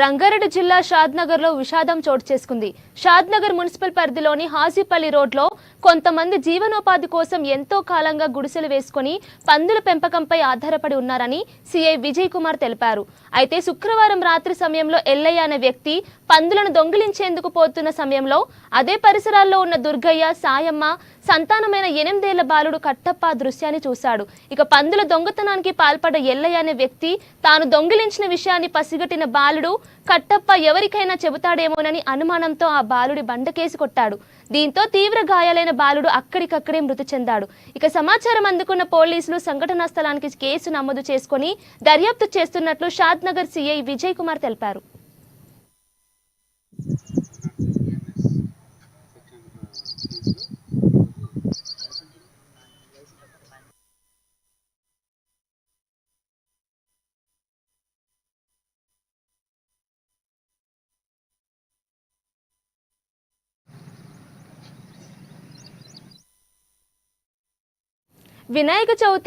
రంగారెడ్డి జిల్లా షాద్నగర్ లో విషాదం చోటు చేసుకుంది. షాద్నగర్ మున్సిపల్ పరిధిలోని హాజీపల్లి రోడ్లో కొంతమంది జీవనోపాధి కోసం ఎంతో కాలంగా గుడిసెలు వేసుకుని పందుల పెంపకంపై ఆధారపడి ఉన్నారని సిఐ విజయ్ కుమార్ తెలిపారు. అయితే శుక్రవారం రాత్రి సమయంలో ఎల్లయ్య అనే వ్యక్తి పందులను దొంగిలించేందుకు పోతున్న సమయంలో అదే పరిసరాల్లో ఉన్న దుర్గయ్య, సాయమ్మ సంతానమైన 8 ఏళ్ల బాలుడు కట్టప్ప దృశ్యాన్ని చూశాడు. ఇక పందుల దొంగతనానికి పాల్పడ్డ ఎల్లయ్య అనే వ్యక్తి తాను దొంగిలించిన విషయాన్ని పసిగట్టిన బాలుడు కట్టప్ప ఎవరికైనా చెబుతాడేమోనని అనుమానంతో ఆ బాలుడి బండకేసి కొట్టాడు. దీంతో తీవ్ర గాయాలైన బాలుడు అక్కడికక్కడే మృతి చెందాడు. ఇక సమాచారం అందుకున్న పోలీసులు సంఘటనా స్థలానికి కేసు నమోదు చేసుకుని దర్యాప్తు చేస్తున్నట్లు షాద్నగర్ సిఐ విజయ్ కుమార్ తెలిపారు. వినాయక చవితి